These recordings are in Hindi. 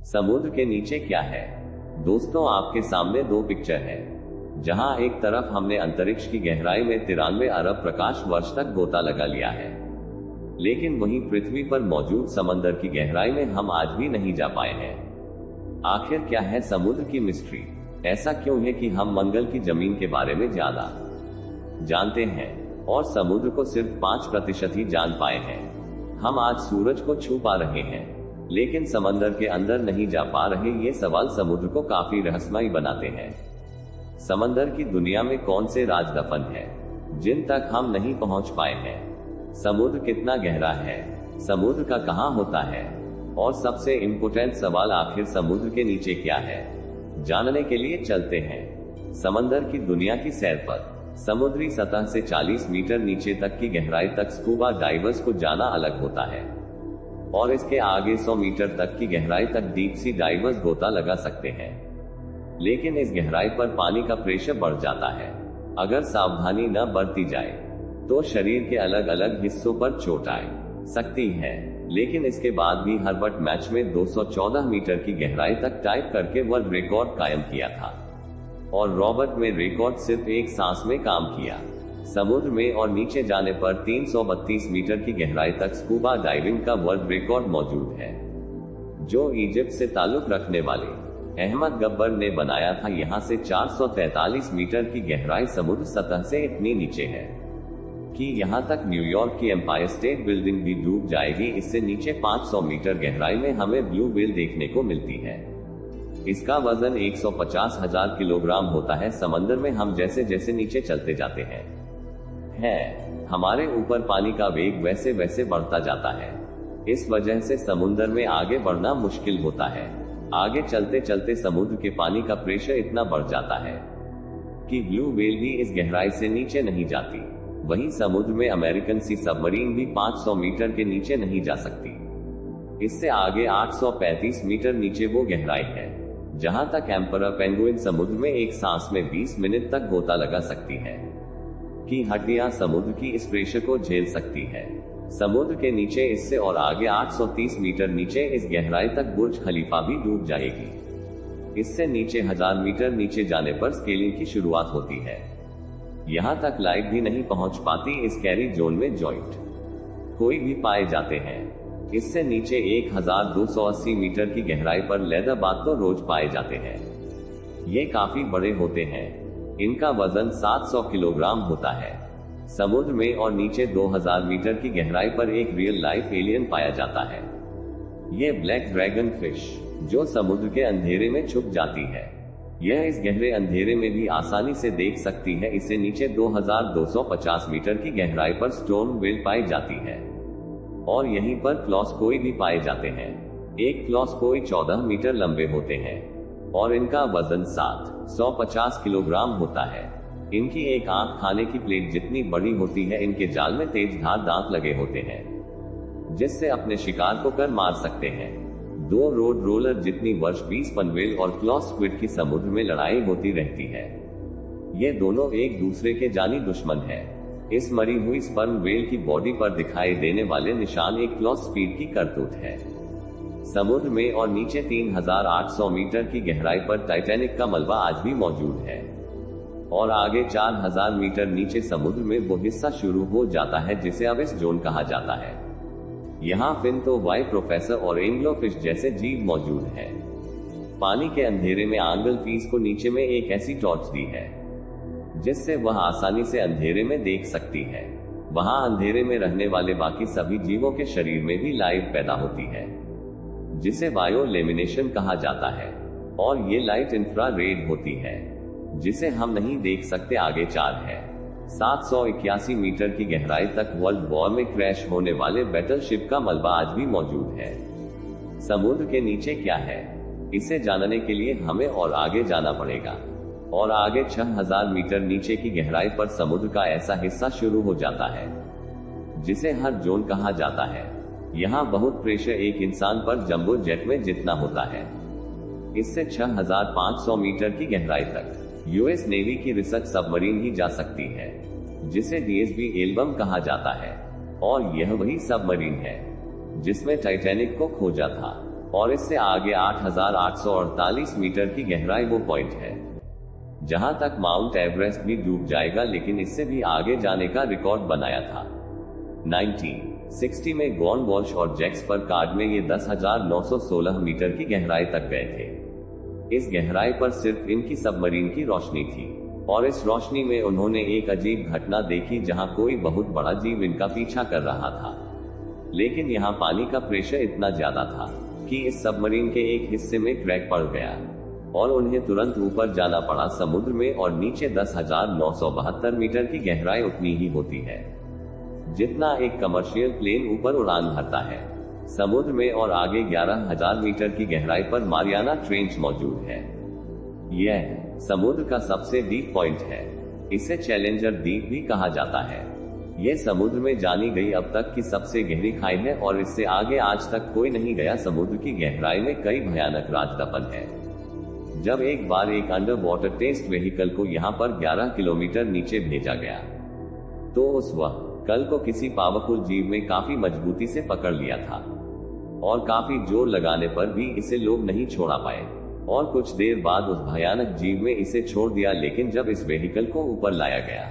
समुद्र के नीचे क्या है? दोस्तों, आपके सामने दो पिक्चर है, जहां एक तरफ हमने अंतरिक्ष की गहराई में 93 अरब प्रकाश वर्ष तक गोता लगा लिया है, लेकिन वहीं पृथ्वी पर मौजूद समंदर की गहराई में हम आज भी नहीं जा पाए हैं। आखिर क्या है समुद्र की मिस्ट्री? ऐसा क्यों है कि हम मंगल की जमीन के बारे में ज्यादा जानते हैं और समुद्र को सिर्फ 5% ही जान पाए हैं? हम आज सूरज को छू पा रहे हैं, लेकिन समंदर के अंदर नहीं जा पा रहे। ये सवाल समुद्र को काफी रहस्यमयी बनाते हैं। समंदर की दुनिया में कौन से राज दफन हैं, जिन तक हम नहीं पहुंच पाए हैं? समुद्र कितना गहरा है? समुद्र का कहां होता है? और सबसे इम्पोर्टेंट सवाल, आखिर समुद्र के नीचे क्या है? जानने के लिए चलते हैं समंदर की दुनिया की सैर पर। समुद्री सतह से 40 मीटर नीचे तक की गहराई तक स्कूबा डाइवर्स को जाना अलग होता है, और इसके आगे 100 मीटर तक की गहराई तक डीप सी डाइवर्स गोता लगा सकते हैं। लेकिन इस गहराई पर पानी का प्रेशर बढ़ जाता है। अगर सावधानी न बरती जाए तो शरीर के अलग अलग हिस्सों पर चोट आ सकती है। लेकिन इसके बाद भी हर्बर्ट मैच में 214 मीटर की गहराई तक टाइप करके वर्ल्ड रिकॉर्ड कायम किया था, और रॉबर्ट में रिकॉर्ड सिर्फ एक सांस में काम किया। समुद्र में और नीचे जाने पर 332 मीटर की गहराई तक स्कूबा डाइविंग का वर्ल्ड रिकॉर्ड मौजूद है, जो इजिप्ट से ताल्लुक रखने वाले अहमद गब्बर ने बनाया था। यहाँ से 443 मीटर की गहराई समुद्र सतह से इतनी नीचे है कि यहाँ तक न्यूयॉर्क की एम्पायर स्टेट बिल्डिंग भी डूब जाएगी। इससे नीचे 500 मीटर गहराई में हमें ब्लू व्हेल देखने को मिलती है। इसका वजन 150,000 किलोग्राम होता है। समंदर में हम जैसे जैसे नीचे चलते जाते हैं हमारे ऊपर पानी का वेग वैसे वैसे बढ़ता जाता है। इस वजह से समुद्र में आगे बढ़ना मुश्किल होता है। आगे चलते चलते समुद्र के पानी का प्रेशर इतना बढ़ जाता है कि ब्लू व्हेल भी इस गहराई से नीचे नहीं जाती। वहीं समुद्र में अमेरिकन सी सबमरीन भी 500 मीटर के नीचे नहीं जा सकती। इससे आगे 835 मीटर नीचे वो गहराई है जहां तक एम्परर पेंगुइन समुद्र में एक सांस में 20 मिनट तक गोता लगा सकती है कि हड्डियां समुद्र की इस प्रेशर को झेल सकती है। समुद्र के नीचे इससे और आगे 830 मीटर नीचे इस गहराई तक बुर्ज खलीफा भी डूब जाएगी। इससे नीचे 1000 मीटर नीचे जाने पर स्केलिंग की शुरुआत होती है। यहाँ तक लाइट भी नहीं पहुंच पाती। इस कैरी जोन में जॉइंट कोई भी पाए जाते हैं। इससे नीचे 1280 मीटर की गहराई पर लेदर बात तो रोज पाए जाते हैं। ये काफी बड़े होते हैं। इनका वजन 700 किलोग्राम होता है। समुद्र में और नीचे 2000 मीटर की गहराई पर एक रियल लाइफ एलियन पाया जाता है। ये ब्लैक ड्रैगन फिश, जो समुद्र के अंधेरे में छुप जाती है, यह इस गहरे अंधेरे में भी आसानी से देख सकती है। इसे नीचे 2250 मीटर की गहराई पर स्टोन व्हेल पाई जाती है, और यहीं पर क्लॉस्कोई भी पाए जाते हैं। एक क्लॉस्कोई 14 मीटर लंबे होते हैं और इनका वजन 750 किलोग्राम होता है। इनकी एक आंख खाने की प्लेट जितनी बड़ी होती है। इनके जाल में तेज धार दांत लगे होते हैं, जिससे अपने शिकार को कर मार सकते हैं। 2 रोड रोलर जितनी वर्ष 20 पनवेल और क्लॉस स्क्विड की समुद्र में लड़ाई होती रहती है। ये दोनों एक दूसरे के जानी दुश्मन हैं। इस मरी हुई स्पर्म व्हेल की बॉडी पर दिखाई देने वाले निशान एक क्लॉस स्पीड की करतूत है। समुद्र में और नीचे 3800 मीटर की गहराई पर टाइटैनिक का मलबा आज भी मौजूद है, और आगे 4000 मीटर नीचे समुद्र में वो हिस्सा शुरू हो जाता है जिसे अबिस जोन कहा जाता है। यहाँ फिन तो वाई प्रोफेसर और एंग्लोफिश जैसे जीव मौजूद हैं। पानी के अंधेरे में एंगल फिश को नीचे में एक ऐसी टॉर्च दी है जिससे वह आसानी से अंधेरे में देख सकती है। वहां अंधेरे में रहने वाले बाकी सभी जीवों के शरीर में भी लाइट पैदा होती है, जिसे बायोलेमिनेशन कहा जाता है, और ये लाइट इंफ्रारेड होती है जिसे हम नहीं देख सकते। आगे 4 है 781 मीटर की गहराई तक वर्ल्ड वॉर में क्रैश होने वाले बैटलशिप का मलबा आज भी मौजूद है। समुद्र के नीचे क्या है, इसे जानने के लिए हमें और आगे जाना पड़ेगा, और आगे 6000 मीटर नीचे की गहराई पर समुद्र का ऐसा हिस्सा शुरू हो जाता है जिसे हर जोन कहा जाता है। यहाँ बहुत प्रेशर एक इंसान पर जंबो जेट में जितना होता है। इससे 6500 मीटर की गहराई तक यूएस नेवी की रिसर्च सबमरीन ही जा सकती है, जिसे डीएसबी एल्बम कहा जाता है, और यह वही सबमरीन है जिसमें टाइटैनिक को खोजा था और इससे आगे 8,848 मीटर की गहराई वो पॉइंट है जहां तक माउंट एवरेस्ट भी डूब जाएगा, लेकिन इससे भी आगे जाने का रिकॉर्ड बनाया था। 1960 में गॉन वॉल्श और जैक्स परकार्ड में ये 10,916 मीटर की गहराई तक गए थे। इस गहराई पर सिर्फ इनकी सबमरीन की रोशनी थी और इस रोशनी में उन्होंने एक अजीब घटना देखी जहां कोई बहुत बड़ा जीव इनका पीछा कर रहा था। लेकिन यहाँ पानी का प्रेशर इतना ज्यादा था कि इस सबमरीन के एक हिस्से में क्रैक पड़ गया और उन्हें तुरंत ऊपर जाना पड़ा समुद्र में, और नीचे 10,972 मीटर की गहराई उतनी ही होती है जितना एक कमर्शियल प्लेन ऊपर उड़ान भरता है समुद्र में, और आगे 11,000 मीटर की गहराई पर मारियाना ट्रेंच मौजूद है। यह समुद्र का सबसे डीप पॉइंट है। इसे चैलेंजर डीप भी कहा जाता है। यह समुद्र में जानी गई अब तक की सबसे गहरी खाई है और इससे आगे आज तक कोई नहीं गया। समुद्र की गहराई में कई भयानक राज दफन है। जब एक बार एक अंडर वाटर टेस्ट व्हीकल को यहाँ पर 11 किलोमीटर नीचे भेजा गया तो उस वक्त कल को किसी पावरफुल जीव में काफी मजबूती से पकड़ लिया था और काफी जोर लगाने पर भी इसे लोग नहीं छोड़ा पाए, और कुछ देर बाद उस भयानक जीव में इसे छोड़ दिया। लेकिन जब इस व्हीकल को ऊपर लाया गया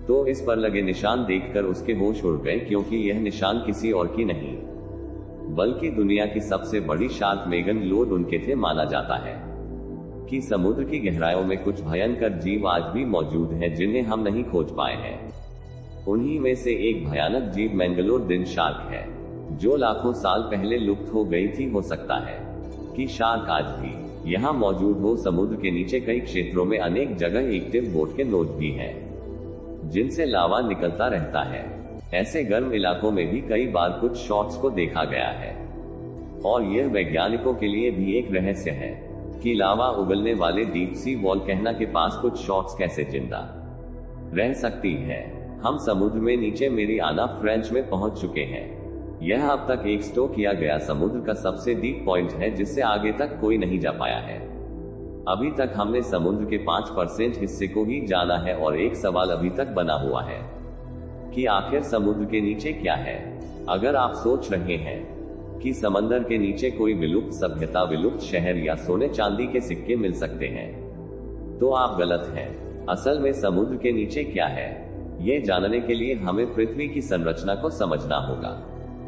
तो इस पर लगे निशान देखकर उसके होश उड़ गए, क्योंकि यह निशान किसी और की नहीं बल्कि दुनिया की सबसे बड़ी शार्क मेगनलोड उनके थे। माना जाता है कि समुद्र की गहराइयों में कुछ भयंकर जीव आज भी मौजूद हैं जिन्हें हम नहीं खोज पाए हैं। उन्हीं में से एक भयानक जीव मैंगलोर शार्क है जो लाखों साल पहले लुप्त हो गई थी। हो सकता है कि शार्क आज भी यहाँ मौजूद हो। समुद्र के नीचे कई क्षेत्रों में अनेक जगह एक्टिव बोट के नोड भी हैं जिनसे लावा निकलता रहता है। ऐसे गर्म इलाकों में भी कई बार कुछ शॉट्स को देखा गया है और यह वैज्ञानिकों के लिए भी एक रहस्य है कि लावा उगलने वाले डीप सी वोल्केनो के पास कुछ शॉट्स कैसे जिंदा रह सकती है। हम समुद्र में नीचे मेरियाना ट्रेंच में पहुंच चुके हैं। यह अब तक एक्सप्लोर किया गया समुद्र का सबसे डीप पॉइंट है जिससे आगे तक कोई नहीं जा पाया है। अभी तक हमने समुद्र के 5% हिस्से को ही जाना है और एक सवाल अभी तक बना हुआ है कि आखिर समुद्र के नीचे क्या है। अगर आप सोच रहे हैं कि समंदर के नीचे कोई विलुप्त सभ्यता, विलुप्त शहर या सोने चांदी के सिक्के मिल सकते हैं तो आप गलत हैं। असल में समुद्र के नीचे क्या है ये जानने के लिए हमें पृथ्वी की संरचना को समझना होगा।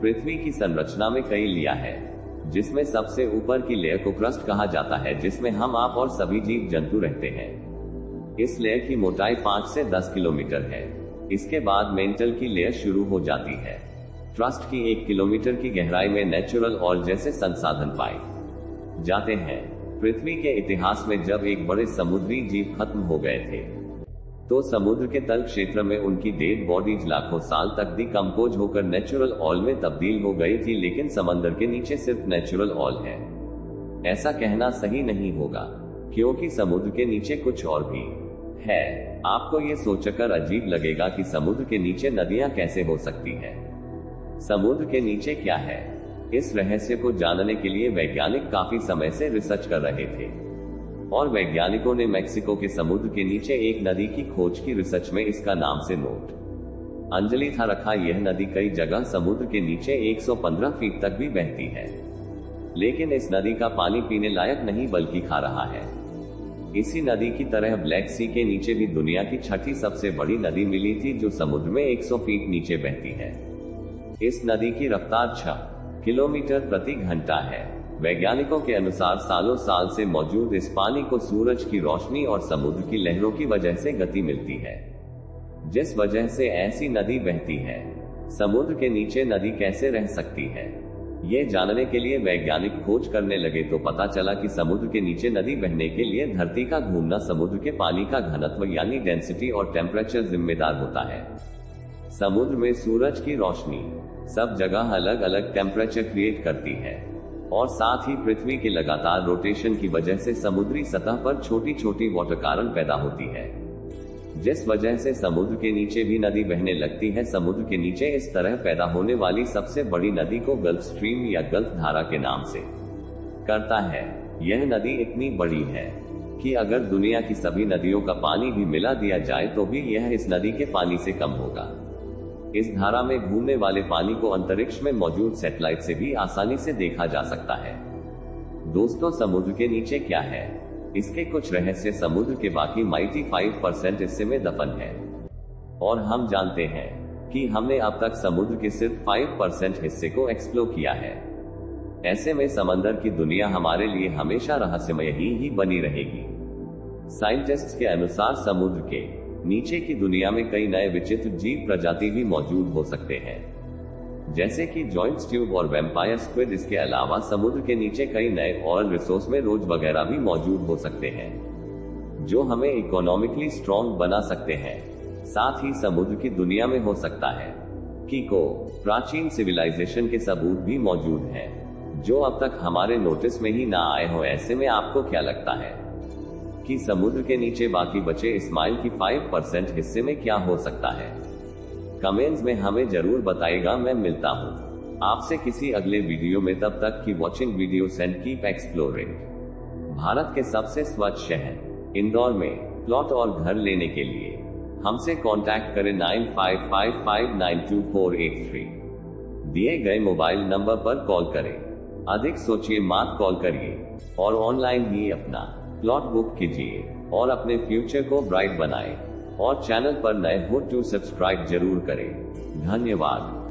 पृथ्वी की संरचना में कई लेयर है जिसमें सबसे ऊपर की लेयर को क्रस्ट कहा जाता है जिसमें हम, आप और सभी जीव जंतु रहते हैं। इस लेयर की मोटाई 5 से 10 किलोमीटर है। इसके बाद मेंटल की लेयर शुरू हो जाती है। ट्रस्ट की 1 किलोमीटर की गहराई में नेचुरल ऑयल जैसे संसाधन पाए जाते हैं। पृथ्वी के इतिहास में जब एक बड़े समुद्री जीव खत्म हो गए थे तो समुद्र के तल क्षेत्र में उनकी डेड बॉडीज लाखों साल तक डिकम्पोज होकर नेचुरल ऑयल में तब्दील हो गई थी। लेकिन समंदर के नीचे सिर्फ नेचुरल ऑयल है ऐसा कहना सही नहीं होगा, क्योंकि समुद्र के नीचे कुछ और भी है। आपको ये सोचकर अजीब लगेगा कि समुद्र के नीचे नदियां कैसे हो सकती है। समुद्र के नीचे क्या है, इस रहस्य को जानने के लिए वैज्ञानिक काफी समय से रिसर्च कर रहे थे और वैज्ञानिकों ने मेक्सिको के समुद्र के नीचे एक नदी की खोज की। रिसर्च में इसका नाम से नोट अंजलि था रखा। यह नदी कई जगह समुद्र के नीचे 115 फीट तक भी बहती है, लेकिन इस नदी का पानी पीने लायक नहीं बल्कि खा रहा है। इसी नदी की तरह ब्लैक सी के नीचे भी दुनिया की 6ठी सबसे बड़ी नदी मिली थी जो समुद्र में 100 फीट नीचे बहती है। इस नदी की रफ्तार 6 किलोमीटर प्रति घंटा है। वैज्ञानिकों के अनुसार सालों साल से मौजूद इस पानी को सूरज की रोशनी और समुद्र की लहरों की वजह से गति मिलती है, जिस वजह से ऐसी नदी बहती है। समुद्र के नीचे नदी कैसे रह सकती है, ये जानने के लिए वैज्ञानिक खोज करने लगे तो पता चला कि समुद्र के नीचे नदी बहने के लिए धरती का घूमना, समुद्र के पानी का घनत्व यानी डेंसिटी और टेम्परेचर जिम्मेदार होता है। समुद्र में सूरज की रोशनी सब जगह अलग अलग टेम्परेचर क्रिएट करती है और साथ ही पृथ्वी के लगातार रोटेशन की वजह से समुद्री सतह पर छोटी छोटी वाटर कारण पैदा होती है, जिस वजह से समुद्र के नीचे भी नदी बहने लगती है। समुद्र के नीचे इस तरह पैदा होने वाली सबसे बड़ी नदी को गल्फ स्ट्रीम या गल्फ धारा के नाम से करता है। यह नदी इतनी बड़ी है कि अगर दुनिया की सभी नदियों का पानी भी मिला दिया जाए तो भी यह इस नदी के पानी से कम होगा। इस धारा में घूमने वाले पानी को अंतरिक्ष में मौजूद सैटेलाइट से भी आसानी से देखा जा सकता है। दोस्तों, समुद्र के नीचे क्या है? इसके कुछ रहस्य समुद्र के बाकी 95% हिस्से में दफन है। और हम जानते हैं कि हमने अब तक समुद्र के सिर्फ 5% हिस्से को एक्सप्लोर किया है। ऐसे में समंदर की दुनिया हमारे लिए हमेशा रहस्यमय ही बनी रहेगी। साइंटिस्ट्स के अनुसार समुद्र के नीचे की दुनिया में कई नए विचित्र जीव प्रजाति भी मौजूद हो सकते हैं, जैसे कि जॉइंट ट्यूब और वैम्पायर स्क्विड। इसके अलावा समुद्र के नीचे कई नए ऑयल रिसोर्स में रोज वगैरह भी मौजूद हो सकते हैं, जो हमें इकोनॉमिकली स्ट्रॉन्ग बना सकते हैं। साथ ही समुद्र की दुनिया में हो सकता है कि प्राचीन सिविलाइजेशन के सबूत भी मौजूद हैं, जो अब तक हमारे नोटिस में ही ना आए हो। ऐसे में आपको क्या लगता है कि समुद्र के नीचे बाकी बचे इस्माइल की 5% हिस्से में क्या हो सकता है? कमेंट्स में हमें जरूर बताइएगा। मैं मिलता हूँ आपसे किसी अगले वीडियो में। तब तक की watching videos and keep exploring. Bharat के सबसे स्वच्छ शहर इंदौर में प्लॉट और घर लेने के लिए हमसे कांटेक्ट करें 9555924883 दिए गए मोबाइल नंबर पर कॉल करें। अधिक सोचिए मत कॉल करिए और ऑनलाइन ही अपना प्लॉट बुक कीजिए और अपने फ्यूचर को ब्राइट बनाएं। और चैनल पर नए हो तो सब्सक्राइब जरूर करें। धन्यवाद।